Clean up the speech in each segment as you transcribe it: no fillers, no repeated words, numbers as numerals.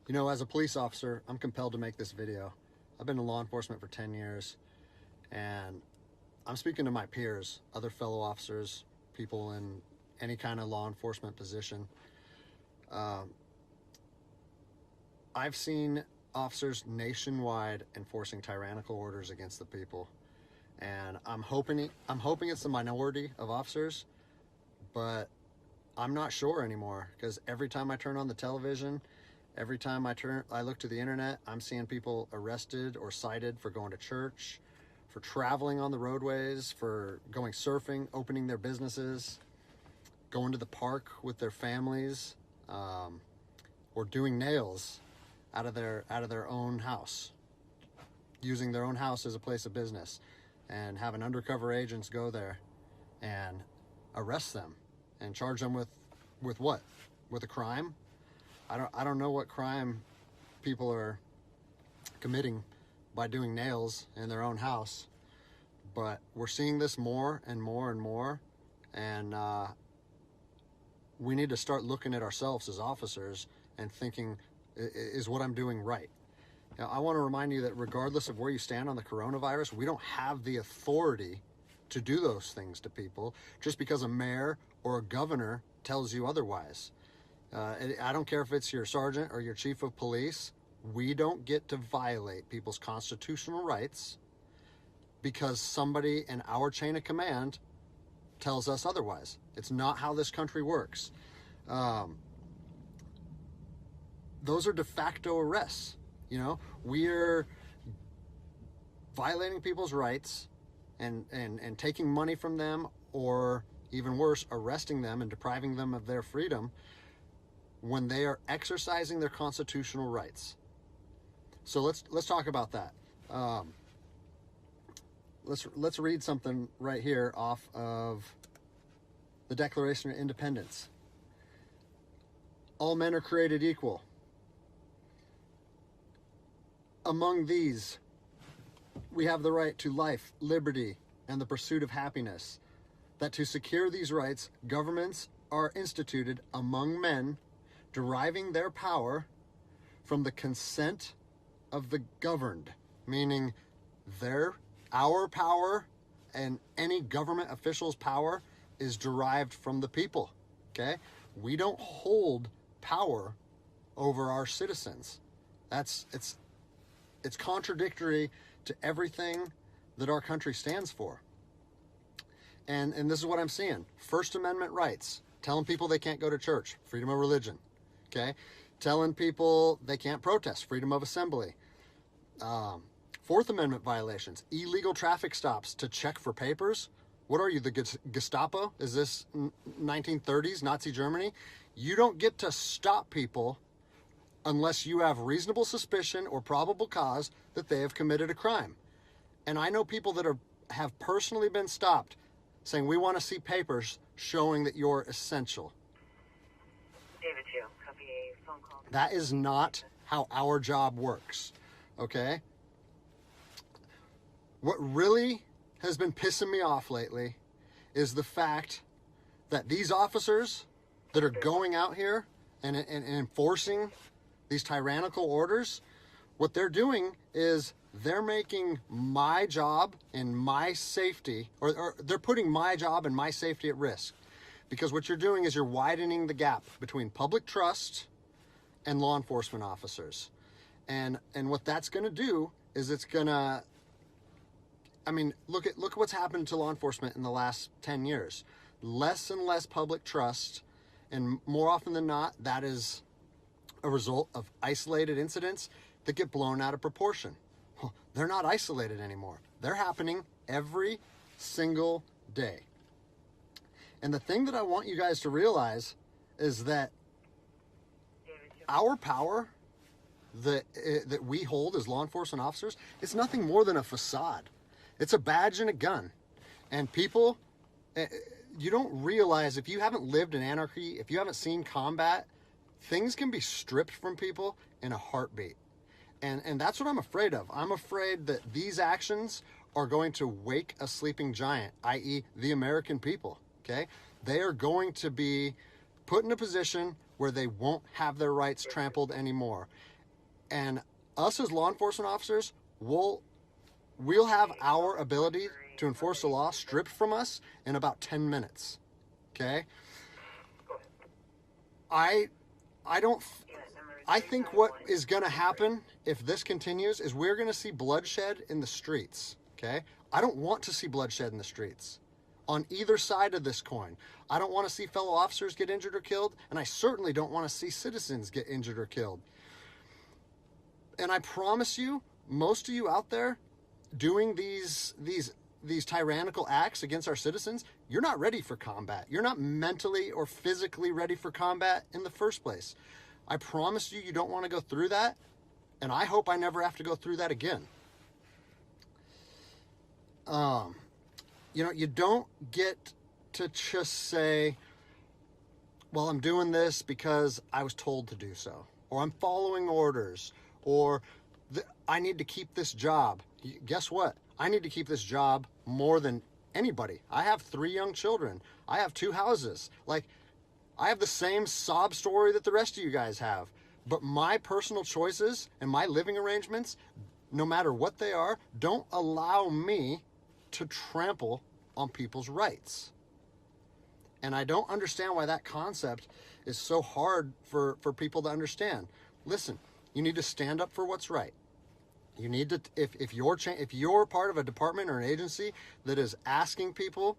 You know, as a police officer, I'm compelled to make this video. I've been in law enforcement for 10 years, and I'm speaking to my peers, other fellow officers, people in any kind of law enforcement position. I've seen officers nationwide enforcing tyrannical orders against the people, and I'm hoping it's the minority of officers, but I'm not sure anymore, because every time I turn on the television, every time I look to the internet, I'm seeing people arrested or cited for going to church, for traveling on the roadways, for going surfing, opening their businesses, going to the park with their families, or doing nails out of their own house, using their own house as a place of business, and having undercover agents go there and arrest them and charge them with what? With a crime? I don't know what crime people are committing by doing nails in their own house, but we're seeing this more and more and more, and we need to start looking at ourselves as officers and thinking, is what I'm doing right? Now, I want to remind you that regardless of where you stand on the coronavirus, we don't have the authority to do those things to people just because a mayor or a governor tells you otherwise. I don't care if it's your sergeant or your chief of police. We don't get to violate people's constitutional rights because somebody in our chain of command tells us otherwise. It's not how this country works. Those are de facto arrests. You know, we're violating people's rights and taking money from them, or even worse, arresting them and depriving them of their freedom when they are exercising their constitutional rights. So let's talk about that. Let's read something right here off of the Declaration of Independence. All men are created equal. Among these, we have the right to life, liberty, and the pursuit of happiness. That to secure these rights, governments are instituted among men, deriving their power from the consent of the governed, meaning our power and any government official's power is derived from the people. Okay? We don't hold power over our citizens. It's contradictory to everything that our country stands for. And this is what I'm seeing. First Amendment rights, telling people they can't go to church, freedom of religion. Okay? Telling people they can't protest, freedom of assembly. Fourth Amendment violations, illegal traffic stops to check for papers. What are you, the Gestapo? Is this 1930s Nazi Germany? You don't get to stop people unless you have reasonable suspicion or probable cause that they have committed a crime. And I know people that have personally been stopped saying, we want to see papers showing that you're essential. David 2, copy a phone call. That is not how our job works, okay? What really has been pissing me off lately is the fact that these officers that are going out here and enforcing these tyrannical orders, what they're doing is they're making my job and my safety, or they're putting my job and my safety at risk. Because what you're doing is you're widening the gap between public trust and law enforcement officers. And what that's going to do is it's going to, I mean, look at what's happened to law enforcement in the last 10 years. Less and less public trust, and more often than not, that is a result of isolated incidents that get blown out of proportion. Well, they're not isolated anymore. They're happening every single day. And the thing that I want you guys to realize is that our power that we hold as law enforcement officers, it's nothing more than a facade. It's a badge and a gun. And people, you don't realize, if you haven't lived in anarchy, if you haven't seen combat, things can be stripped from people in a heartbeat. And that's what I'm afraid of. I'm afraid that these actions are going to wake a sleeping giant, i.e. the American people, okay? They are going to be put in a position where they won't have their rights trampled anymore. And us as law enforcement officers, we'll have our ability to enforce the law stripped from us in about 10 minutes. Okay? I think what is going to happen if this continues is we're going to see bloodshed in the streets. Okay? I don't want to see bloodshed in the streets on either side of this coin. I don't want to see fellow officers get injured or killed, and I certainly don't want to see citizens get injured or killed. And I promise you, most of you out there doing these tyrannical acts against our citizens, you're not ready for combat. You're not mentally or physically ready for combat in the first place. I promise you, you don't want to go through that, and I hope I never have to go through that again. You don't get to just say, well, I'm doing this because I was told to do so, or I'm following orders, or I need to keep this job. Guess what? I need to keep this job more than anybody. I have 3 young children. I have 2 houses. Like, I have the same sob story that the rest of you guys have. But my personal choices and my living arrangements, no matter what they are, don't allow me to trample on people's rights. And I don't understand why that concept is so hard for people to understand. Listen, you need to stand up for what's right. You need to, if you're part of a department or an agency that is asking people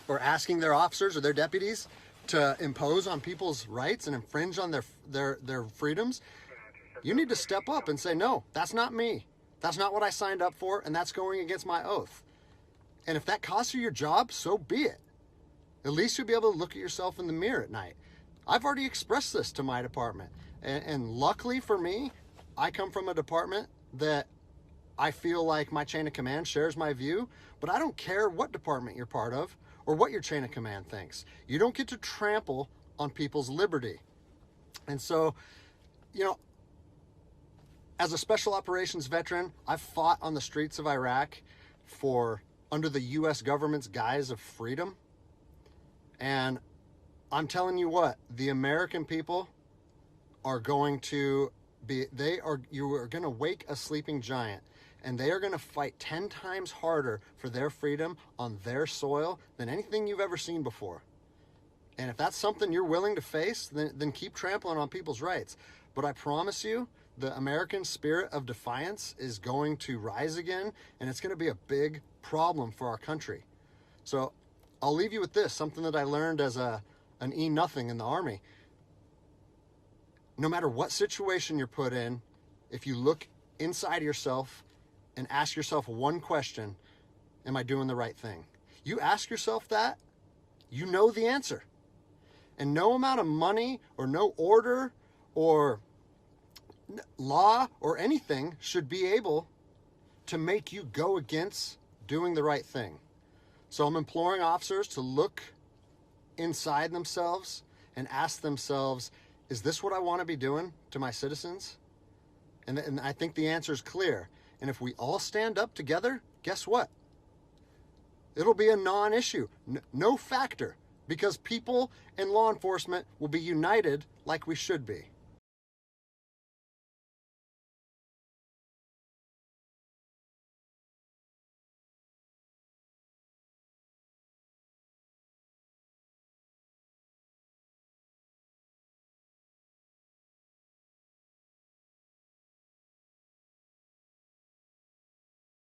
or asking their officers or their deputies to impose on people's rights and infringe on their freedoms, you need to step up and say, no, that's not me. That's not what I signed up for, and that's going against my oath. And if that costs you your job, so be it. At least you'll be able to look at yourself in the mirror at night. I've already expressed this to my department. And luckily for me, I come from a department that I feel like my chain of command shares my view, but I don't care what department you're part of or what your chain of command thinks. You don't get to trample on people's liberty. And so, as a special operations veteran, I've fought on the streets of Iraq under the U.S. government's guise of freedom. And I'm telling you what, the American people are going to you are going to wake a sleeping giant, and they are going to fight 10 times harder for their freedom on their soil than anything you've ever seen before. And if that's something you're willing to face, then keep trampling on people's rights. But I promise you, the American spirit of defiance is going to rise again, and it's going to be a big problem for our country. So I'll leave you with this, something that I learned as an E-nothing in the Army. No matter what situation you're put in, if you look inside yourself and ask yourself one question, am I doing the right thing? You ask yourself that, you know the answer. And no amount of money or no order or law or anything should be able to make you go against doing the right thing. So I'm imploring officers to look inside themselves and ask themselves, is this what I want to be doing to my citizens? And I think the answer is clear. And if we all stand up together, guess what? It'll be a non-issue, no factor, because people and law enforcement will be united like we should be.